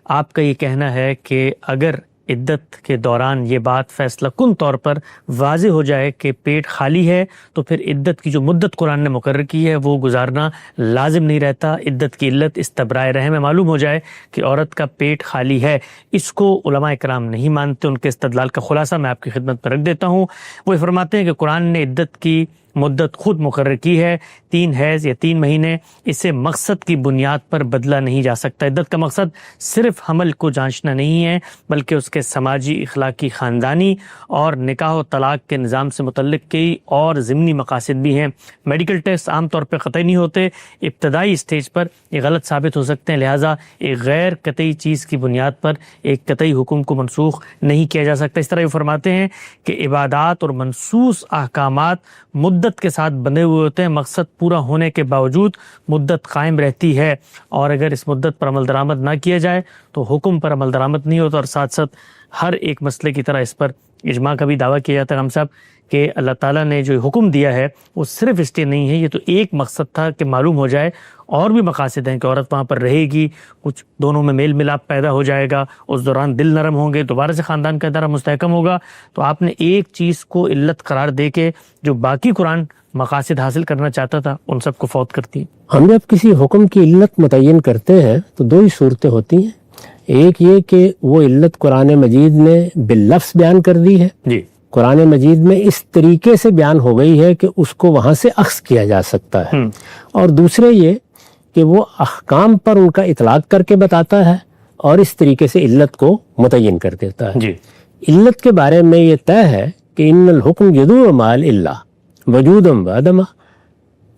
آپ کا یہ کہنا ہے کہ اگر عدت کے دوران یہ بات فیصلہ کن طور پر واضح ہو جائے کہ پیٹ خالی ہے تو پھر عدت کی جو مدت قرآن نے مقرر کی ہے وہ گزارنا لازم نہیں رہتا. عدت کی علت استبراء رحم میں معلوم ہو جائے کہ عورت کا پیٹ خالی ہے. اس کو علماء کرام نہیں مانتے. ان کے استدلال کا خلاصہ میں آپ کی خدمت پر رکھ دیتا ہوں. وہ فرماتے ہیں کہ قرآن نے عدت کی مدت خود مقرر کی ہے 3 حیض یا 3 مہینے. اسے مقصد کی بنیاد پر بدلا نہیں جا سکتا. عدت کا مقصد صرف حمل کو جانچنا نہیں ہے بلکہ اس کے سماجی، اخلاقی، خاندانی اور نکاح و طلاق کے نظام سے متعلق کئی اور ضمنی مقاصد بھی ہیں. میڈیکل ٹیسٹ عام طور پہ قطعی نہیں ہوتے، ابتدائی اسٹیج پر یہ غلط ثابت ہو سکتے ہیں. لہٰذا ایک غیر قطعی چیز کی بنیاد پر ایک قطعی حکم کو منسوخ نہیں کیا جا سکتا. اس طرح یہ فرماتے ہیں کہ عبادات اور منصوص احکامات مدت کے ساتھ بندھے ہوئے ہوتے ہیں. مقصد پورا ہونے کے باوجود مدت قائم رہتی ہے، اور اگر اس مدت پر عمل درآمد نہ کیا جائے تو حکم پر عمل درآمد نہیں ہوتا. اور ساتھ ساتھ ہر ایک مسئلے کی طرح اس پر اجماع کا بھی دعویٰ کیا جاتا ہے ہم صاحب کہ اللہ تعالیٰ نے جو حکم دیا ہے وہ صرف اس لیے نہیں ہے. یہ تو ایک مقصد تھا کہ معلوم ہو جائے، اور بھی مقاصد ہیں کہ عورت وہاں پر رہے گی، کچھ دونوں میں میل ملاپ پیدا ہو جائے گا، اس دوران دل نرم ہوں گے، دوبارہ سے خاندان کا ادارہ مستحکم ہوگا. تو آپ نے ایک چیز کو علت قرار دے کے جو باقی قرآن مقاصد حاصل کرنا چاہتا تھا ان سب کو فوت کرتی. ہم جب کسی حکم کی علت متعین کرتے ہیں تو 2 ہی صورتیں ہوتی ہیں. ایک یہ کہ وہ علت قرآن مجید نے باللفظ بیان کر دی ہے، جی قرآن مجید میں اس طریقے سے بیان ہو گئی ہے کہ اس کو وہاں سے اخذ کیا جا سکتا ہے. اور دوسرے یہ کہ وہ احکام پر ان کا اطلاق کر کے بتاتا ہے اور اس طریقے سے علت کو متعین کر دیتا ہے. جی علت کے بارے میں یہ طے ہے کہ ان الحکم یدور مال اللہ وجودم و عدمہ.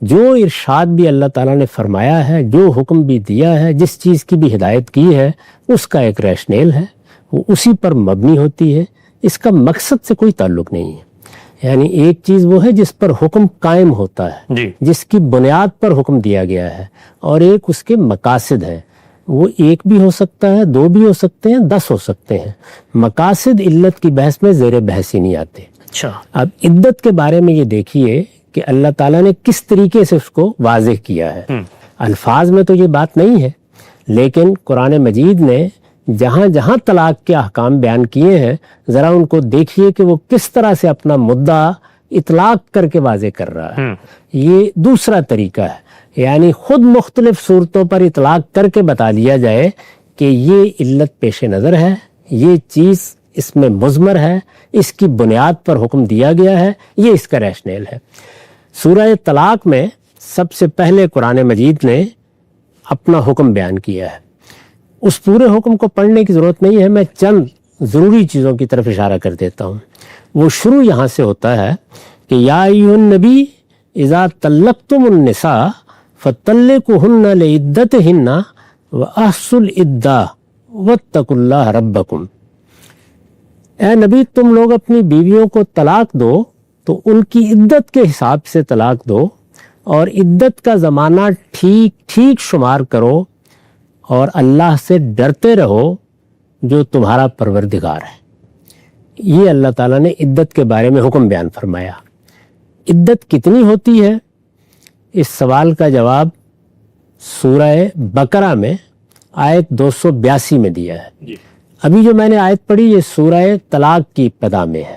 جو ارشاد بھی اللہ تعالیٰ نے فرمایا ہے، جو حکم بھی دیا ہے، جس چیز کی بھی ہدایت کی ہے، اس کا ایک ریشنیل ہے، وہ اسی پر مبنی ہوتی ہے. اس کا مقصد سے کوئی تعلق نہیں ہے. یعنی ایک چیز وہ ہے جس پر حکم قائم ہوتا ہے، جی جس کی بنیاد پر حکم دیا گیا ہے، اور ایک اس کے مقاصد ہیں. وہ ایک بھی ہو سکتا ہے، 2 بھی ہو سکتے ہیں، 10 ہو سکتے ہیں. مقاصد علت کی بحث میں زیر بحث ہی نہیں آتے. اچھا، اب عدت کے بارے میں یہ دیکھیے کہ اللہ تعالیٰ نے کس طریقے سے اس کو واضح کیا ہے. الفاظ میں تو یہ بات نہیں ہے، لیکن قرآن مجید نے جہاں جہاں طلاق کے احکام بیان کیے ہیں ذرا ان کو دیکھیے کہ وہ کس طرح سے اپنا مدعا اطلاق کر کے واضح کر رہا ہے. یہ دوسرا طریقہ ہے، یعنی خود مختلف صورتوں پر اطلاق کر کے بتا دیا جائے کہ یہ علت پیش نظر ہے، یہ چیز اس میں مضمر ہے، اس کی بنیاد پر حکم دیا گیا ہے، یہ اس کا ریشنیل ہے. سورہ طلاق میں سب سے پہلے قرآن مجید نے اپنا حکم بیان کیا ہے. اس پورے حکم کو پڑھنے کی ضرورت نہیں ہے، میں چند ضروری چیزوں کی طرف اشارہ کر دیتا ہوں. وہ شروع یہاں سے ہوتا ہے کہ یا ایھا النبی اذا طلقتم النساء فطلقوہن لعدتہن واحصوا العدۃ واتقوا اللہ ربکم. اے نبی، تم لوگ اپنی بیویوں کو طلاق دو تو ان کی عدت کے حساب سے طلاق دو، اور عدت کا زمانہ ٹھیک ٹھیک شمار کرو، اور اللہ سے ڈرتے رہو جو تمہارا پروردگار ہے. یہ اللہ تعالیٰ نے عدت کے بارے میں حکم بیان فرمایا. عدت کتنی ہوتی ہے؟ اس سوال کا جواب سورہ بقرہ میں آیت 282 میں دیا ہے. ابھی جو میں نے آیت پڑھی یہ سورہ طلاق کی ابتدا میں ہے.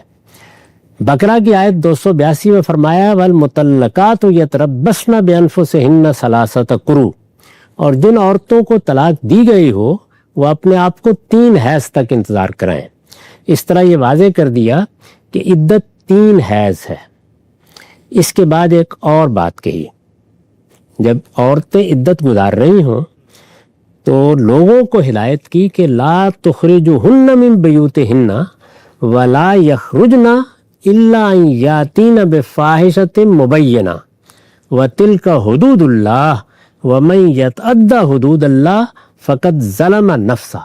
بقرہ کی آیت 282 میں فرمایا والمطلقات یتربصن بانفسہن ثلاثۃ قروء، اور جن عورتوں کو طلاق دی گئی ہو وہ اپنے آپ کو 3 حیض تک انتظار کرائیں. اس طرح یہ واضح کر دیا کہ عدت 3 حیض ہے. اس کے بعد ایک اور بات کہی، جب عورتیں عدت گزار رہی ہوں تو لوگوں کو ہدایت کی کہ لا تخرجوہن من بیوتہن ولا یخرجن الا ان یاتین بفاحشۃ مبینہ وتلک حدود اللہ ومن یتعدی حدود اللہ فقد ظلم نفسہ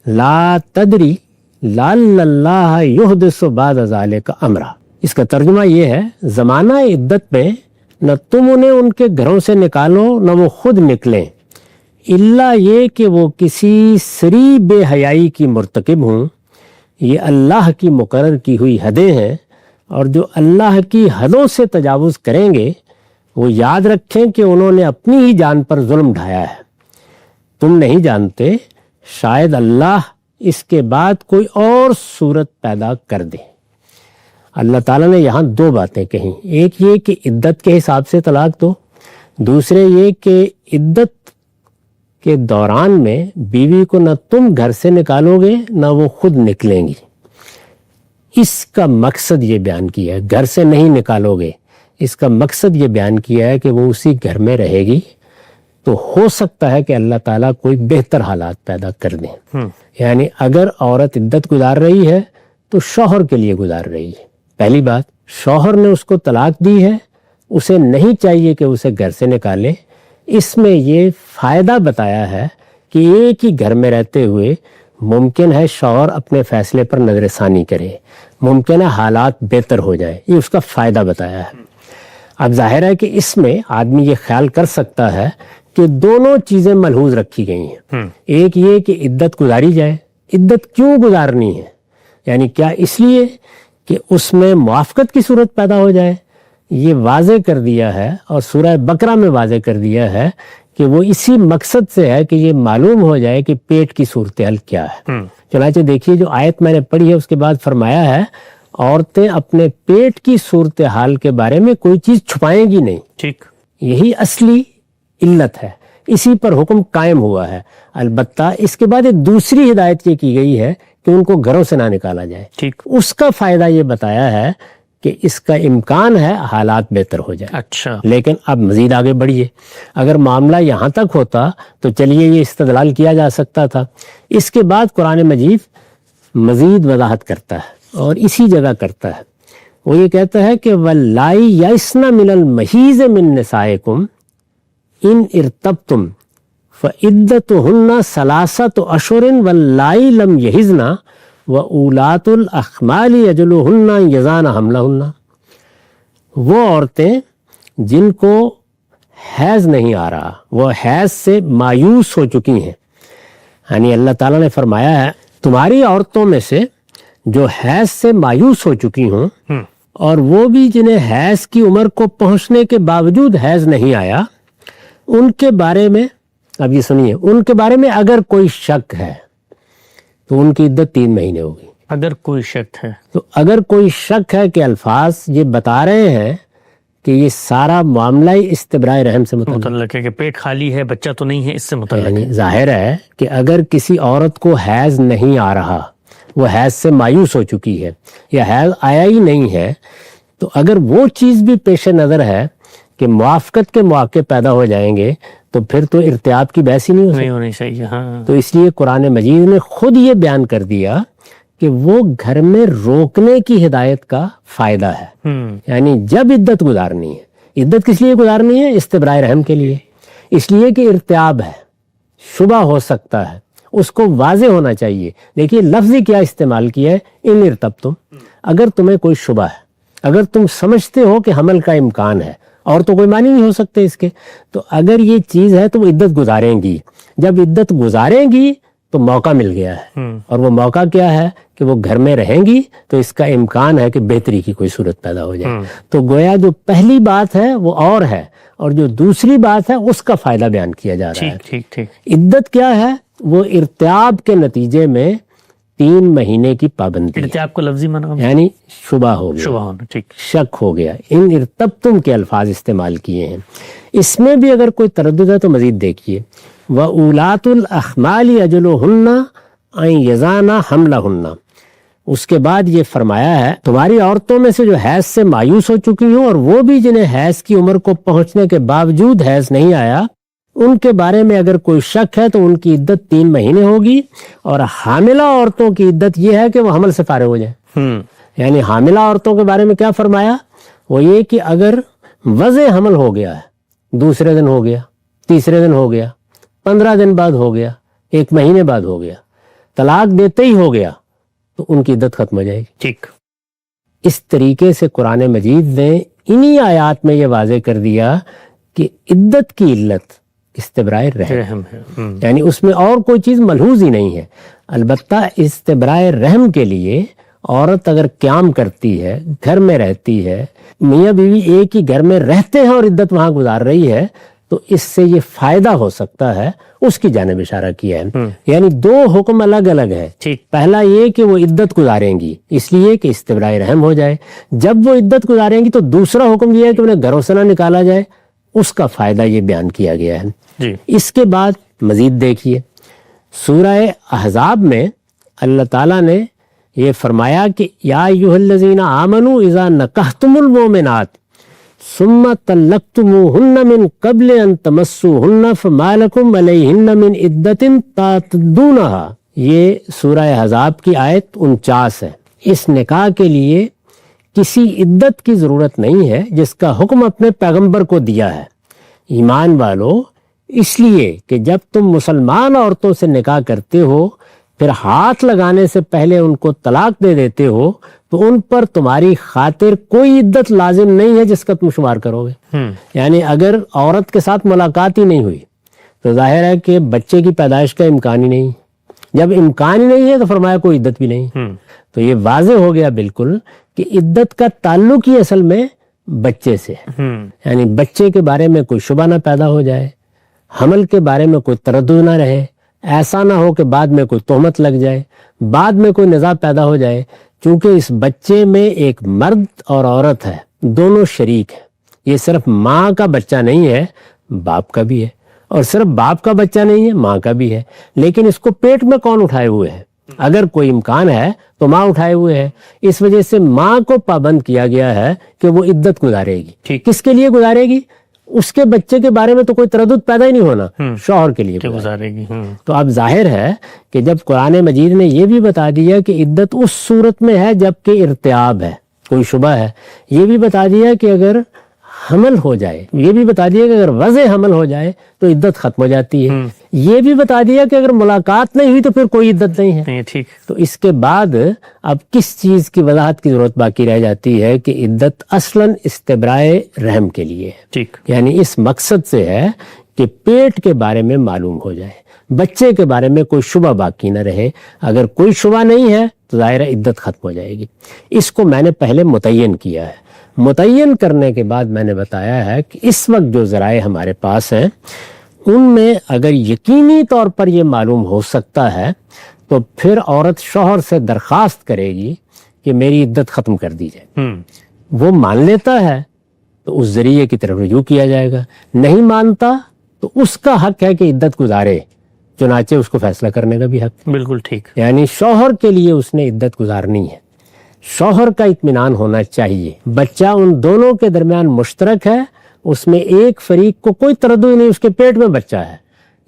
لا تدری لعل اللہ یحدث بعد ذلک امرا. اس کا ترجمہ یہ ہے، زمانہ عدت میں نہ تم انہیں ان کے گھروں سے نکالو نہ وہ خود نکلیں، الا یہ کہ وہ کسی سری بے حیائی کی مرتکب ہوں. یہ اللہ کی مقرر کی ہوئی حدیں ہیں، اور جو اللہ کی حدوں سے تجاوز کریں گے وہ یاد رکھیں کہ انہوں نے اپنی ہی جان پر ظلم ڈھایا ہے. تم نہیں جانتے شاید اللہ اس کے بعد کوئی اور صورت پیدا کر دے۔ اللہ تعالیٰ نے یہاں دو باتیں کہیں، ایک یہ کہ عدت کے حساب سے طلاق دو، دوسرے یہ کہ عدت کے دوران میں بیوی کو نہ تم گھر سے نکالو گے نہ وہ خود نکلیں گی۔ اس کا مقصد یہ بیان کیا ہے، گھر سے نہیں نکالو گے، اس کا مقصد یہ بیان کیا ہے کہ وہ اسی گھر میں رہے گی، تو ہو سکتا ہے کہ اللہ تعالیٰ کوئی بہتر حالات پیدا کر دیں۔ یعنی اگر عورت عدت گزار رہی ہے تو شوہر کے لیے گزار رہی ہے۔ پہلی بات، شوہر نے اس کو طلاق دی ہے، اسے نہیں چاہیے کہ اسے گھر سے نکالے۔ اس میں یہ فائدہ بتایا ہے کہ ایک ہی گھر میں رہتے ہوئے ممکن ہے شوہر اپنے فیصلے پر نظر ثانی کرے، ممکن ہے حالات بہتر ہو جائے، یہ اس کا فائدہ بتایا ہے۔ اب ظاہر ہے کہ اس میں آدمی یہ خیال کر سکتا ہے کہ دونوں چیزیں ملحوظ رکھی گئی ہیں۔ ایک یہ کہ عدت گزاری جائے، عدت کیوں گزارنی ہے؟ یعنی کیا اس لیے کہ اس میں موافقت کی صورت پیدا ہو جائے؟ یہ واضح کر دیا ہے اور سورہ بقرہ میں واضح کر دیا ہے کہ وہ اسی مقصد سے ہے کہ یہ معلوم ہو جائے کہ پیٹ کی صورتحال کیا ہے۔ چنانچہ دیکھیے جو آیت میں نے پڑھی ہے اس کے بعد فرمایا ہے عورتیں اپنے پیٹ کی صورتحال کے بارے میں کوئی چیز چھپائیں گی نہیں۔ ٹھیک، یہی اصلی علت ہے، اسی پر حکم قائم ہوا ہے۔ البتہ اس کے بعد ایک دوسری ہدایت یہ کی گئی ہے کہ ان کو گھروں سے نہ نکالا جائے۔ ٹھیک، اس کا فائدہ یہ بتایا ہے کہ اس کا امکان ہے حالات بہتر ہو جائے۔ اچھا، لیکن اب مزید آگے بڑھیے، اگر معاملہ یہاں تک ہوتا تو چلیے یہ استدلال کیا جا سکتا تھا۔ اس کے بعد قرآن مجید مزید وضاحت کرتا ہے اور اسی جگہ کرتا ہے۔ وہ یہ کہتا ہے کہ وَاللَّائِي يَئِسْنَ مِنَ الْمَحِيضِ مِن نِّسَائِكُمْ إِنْ ارْتَبْتُمْ فَعِدَّتُهُنَّ ثَلَاثَةُ أَشْهُرٍ وَاللَّائِي لَمْ يَحِضْنَ وَأُولَاتُ الْأَحْمَالِ يَجْلُوهُنَّ يَضَعْنَ حَمْلَهُنَّ، وہ عورتیں جن کو حیض نہیں آ رہا، وہ حیض سے مایوس ہو چکی ہیں، یعنی اللہ تعالیٰ نے فرمایا ہے تمہاری عورتوں میں سے جو حیض سے مایوس ہو چکی ہوں اور وہ بھی جنہیں حیض کی عمر کو پہنچنے کے باوجود حیض نہیں آیا، ان کے بارے میں اب یہ سنیے، ان کے بارے میں اگر کوئی شک ہے تو ان کی عدت 3 مہینے ہوگی۔ اگر کوئی شک ہے تو اگر کوئی شک ہے کہ الفاظ یہ بتا رہے ہیں کہ یہ سارا معاملہ ہی استبراء رحم سے متعلق ہے کہ پیٹ خالی ہے، بچہ تو نہیں ہے، اس سے متعلق یعنی ظاہر ہے کہ اگر کسی عورت کو حیض نہیں آ رہا، وہ حیض سے مایوس ہو چکی ہے یا حیض آیا ہی نہیں ہے، تو اگر وہ چیز بھی پیش نظر ہے کہ موافقت کے مواقع پیدا ہو جائیں گے تو پھر تو ارتیاب کی بحث ہی نہیں ہونی چاہیے۔ ہاں، تو اس لیے قرآن مجید نے خود یہ بیان کر دیا کہ وہ گھر میں روکنے کی ہدایت کا فائدہ ہے۔ یعنی جب عدت گزارنی ہے، عدت کس لیے گزارنی ہے؟ استبراء رحم کے لیے، اس لیے کہ ارتیاب ہے، شبہ ہو سکتا ہے، اس کو واضح ہونا چاہیے۔ دیکھیے لفظی کیا استعمال کیا ہے، ان ارتبتم، اگر تمہیں کوئی شبہ ہے، اگر تم سمجھتے ہو کہ حمل کا امکان ہے، اور تو کوئی معنی نہیں ہو سکتے اس کے، تو اگر یہ چیز ہے تو وہ عدت گزاریں گی۔ جب عدت گزاریں گی تو موقع مل گیا ہے، اور وہ موقع کیا ہے کہ وہ گھر میں رہیں گی تو اس کا امکان ہے کہ بہتری کی کوئی صورت پیدا ہو جائے۔ تو گویا جو پہلی بات ہے وہ اور ہے، اور جو دوسری بات ہے اس کا فائدہ بیان کیا جا رہا ہے۔ ٹھیک ٹھیک۔ عدت کیا ہے؟ وہ ارتیاب کے نتیجے میں 3 مہینے کی پابندی، ارتیاب کو لفظی معنی یعنی شبہ ہو گیا، شبہ ہونا، ٹھیک، شک ہو گیا۔ ان ارتبتم کے الفاظ استعمال کیے ہیں۔ اس میں بھی اگر کوئی تردد ہے تو مزید دیکھیے، وَأُولَاتُ الْأَحْمَالِ أَجَلُهُنَّ أَن يَضَعْنَ حَمْلَهُنَّ، اس کے بعد یہ فرمایا ہے تمہاری عورتوں میں سے جو حیض سے مایوس ہو چکی ہوں اور وہ بھی جنہیں حیض کی عمر کو پہنچنے کے باوجود حیض نہیں آیا، ان کے بارے میں اگر کوئی شک ہے تو ان کی عدت 3 مہینے ہوگی، اور حاملہ عورتوں کی عدت یہ ہے کہ وہ حمل سے فارغ ہو جائے۔ یعنی حاملہ عورتوں کے بارے میں کیا فرمایا؟ وہ یہ کہ اگر وضع حمل ہو گیا ہے، دوسرے دن ہو گیا، تیسرے دن ہو گیا، 15 دن بعد ہو گیا، 1 مہینے بعد ہو گیا، طلاق دیتے ہی ہو گیا، تو ان کی عدت ختم ہو جائے گی۔ ٹھیک، اس طریقے سے قرآن مجید نے انہی آیات میں یہ واضح کر دیا کہ عدت کی علت استبراء رحم ہے، یعنی اس میں اور کوئی چیز ملحوظ ہی نہیں ہے۔ البتہ استبراء رحم کے لیے عورت اگر قیام کرتی ہے، گھر میں رہتی ہے، میاں بیوی ایک ہی گھر میں رہتے ہیں اور عدت وہاں گزار رہی ہے، تو اس سے یہ فائدہ ہو سکتا ہے، اس کی جانب اشارہ کیا ہے۔ یعنی دو حکم الگ الگ ہے۔ پہلا یہ کہ وہ عدت گزاریں گی اس لیے کہ استبراء رحم ہو جائے، جب وہ عدت گزاریں گی تو دوسرا حکم یہ ہے کہ انہیں گھروں سے نہ نکالا جائے، اس کا فائدہ یہ بیان کیا گیا ہے۔ اس کے بعد مزید دیکھیے سورہ احزاب میں اللہ تعالیٰ نے یہ فرمایا کہ یا ایھا الذین آمنوا اذا نکحتم المؤمنات ثم طلقتموہن من قبل ان تمسوہن فما لکم علیہن من عدۃ تعتدونہا، یہ سورہ احزاب کی آیت 49 ہے۔ اس نکاح کے لیے کسی عدت کی ضرورت نہیں ہے جس کا حکم اپنے پیغمبر کو دیا ہے۔ ایمان والو، اس لیے کہ جب تم مسلمان عورتوں سے نکاح کرتے ہو پھر ہاتھ لگانے سے پہلے ان کو طلاق دے دیتے ہو تو ان پر تمہاری خاطر کوئی عدت لازم نہیں ہے جس کا تم شمار کرو گے۔ یعنی اگر عورت کے ساتھ ملاقات ہی نہیں ہوئی تو ظاہر ہے کہ بچے کی پیدائش کا امکان ہی نہیں، جب امکان ہی نہیں ہے تو فرمایا کوئی عدت بھی نہیں۔ تو یہ واضح ہو گیا بالکل کہ عدت کا تعلق ہی اصل میں بچے سے ہے، یعنی بچے کے بارے میں کوئی شبہ نہ پیدا ہو جائے، حمل کے بارے میں کوئی تردد نہ رہے، ایسا نہ ہو کہ بعد میں کوئی تہمت لگ جائے، بعد میں کوئی نزاع پیدا ہو جائے، چونکہ اس بچے میں ایک مرد اور عورت ہے، دونوں شریک ہیں۔ یہ صرف ماں کا بچہ نہیں ہے، باپ کا بھی ہے، اور صرف باپ کا بچہ نہیں ہے، ماں کا بھی ہے، لیکن اس کو پیٹ میں کون اٹھائے ہوئے ہے؟ اگر کوئی امکان ہے تو ماں اٹھائے ہوئے ہے، اس وجہ سے ماں کو پابند کیا گیا ہے کہ وہ عدت گزارے گی۔ کس کے لیے گزارے گی؟ اس کے بچے کے بارے میں تو کوئی تردد پیدا ہی نہیں ہونا، شوہر کے لیے گزارے گی۔ تو اب ظاہر ہے کہ جب قرآن مجید نے یہ بھی بتا دیا کہ عدت اس صورت میں ہے جب کہ ارتیاب ہے، کوئی شبہ ہے، یہ بھی بتا دیا کہ اگر حمل ہو جائے، یہ بھی بتا دیا کہ اگر وضع حمل ہو جائے تو عدت ختم ہو جاتی ہے، یہ بھی بتا دیا کہ اگر ملاقات نہیں ہوئی تو پھر کوئی عدت نہیں ہے۔ تو اس کے بعد اب کس چیز کی وضاحت کی ضرورت باقی رہ جاتی ہے کہ عدت اصلاً استبراء رحم کے لیے ہے، یعنی اس مقصد سے ہے کہ پیٹ کے بارے میں معلوم ہو جائے، بچے کے بارے میں کوئی شبہ باقی نہ رہے۔ اگر کوئی شبہ نہیں ہے تو ظاہر عدت ختم ہو جائے گی۔ اس کو میں نے پہلے متعین کیا ہے، متعین کرنے کے بعد میں نے بتایا ہے کہ اس وقت جو ذرائع ہمارے پاس ہیں ان میں اگر یقینی طور پر یہ معلوم ہو سکتا ہے تو پھر عورت شوہر سے درخواست کرے گی کہ میری عدت ختم کر دی جائے۔ وہ مان لیتا ہے تو اس ذریعے کی طرف رجوع کیا جائے گا، نہیں مانتا تو اس کا حق ہے کہ عدت گزارے، چنانچہ اس کو فیصلہ کرنے کا بھی حق۔ بالکل ٹھیک، یعنی شوہر کے لیے اس نے عدت گزارنی ہے، شوہر کا اطمینان ہونا چاہیے، بچہ ان دونوں کے درمیان مشترک ہے، اس میں ایک فریق کو کوئی تردد نہیں اس کے پیٹ میں بچہ ہے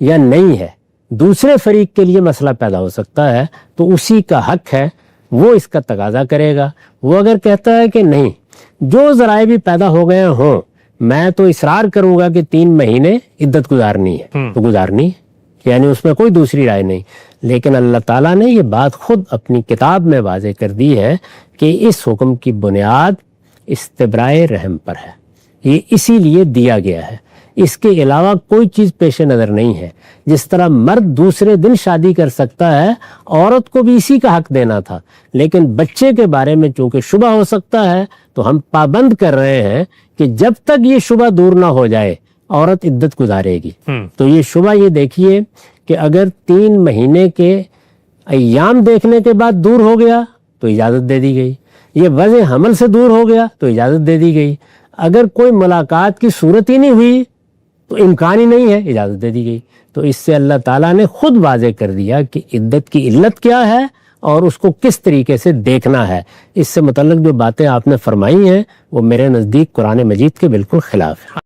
یا نہیں ہے، دوسرے فریق کے لیے مسئلہ پیدا ہو سکتا ہے تو اسی کا حق ہے، وہ اس کا تقاضا کرے گا۔ وہ اگر کہتا ہے کہ نہیں، جو ذرائع بھی پیدا ہو گئے ہوں میں تو اصرار کروں گا کہ 3 مہینے عدت گزارنی ہے تو گزارنی ہے، یعنی اس میں کوئی دوسری رائے نہیں۔ لیکن اللہ تعالیٰ نے یہ بات خود اپنی کتاب میں واضح کر دی ہے کہ اس حکم کی بنیاد استبراء رحم پر ہے، یہ اسی لیے دیا گیا ہے، اس کے علاوہ کوئی چیز پیش نظر نہیں ہے۔ جس طرح مرد دوسرے دن شادی کر سکتا ہے، عورت کو بھی اسی کا حق دینا تھا، لیکن بچے کے بارے میں چونکہ شبہ ہو سکتا ہے تو ہم پابند کر رہے ہیں کہ جب تک یہ شبہ دور نہ ہو جائے عورت عدت گزارے گی۔ تو یہ شبہ یہ دیکھیے کہ اگر 3 مہینے کے ایام دیکھنے کے بعد دور ہو گیا تو اجازت دے دی گئی، یہ وضع حمل سے دور ہو گیا تو اجازت دے دی گئی، اگر کوئی ملاقات کی صورت ہی نہیں ہوئی تو امکان ہی نہیں ہے، اجازت دے دی گئی۔ تو اس سے اللہ تعالیٰ نے خود واضح کر دیا کہ عدت کی علت کیا ہے اور اس کو کس طریقے سے دیکھنا ہے۔ اس سے متعلق جو باتیں آپ نے فرمائی ہیں وہ میرے نزدیک قرآن مجید کے بالکل خلاف ہیں۔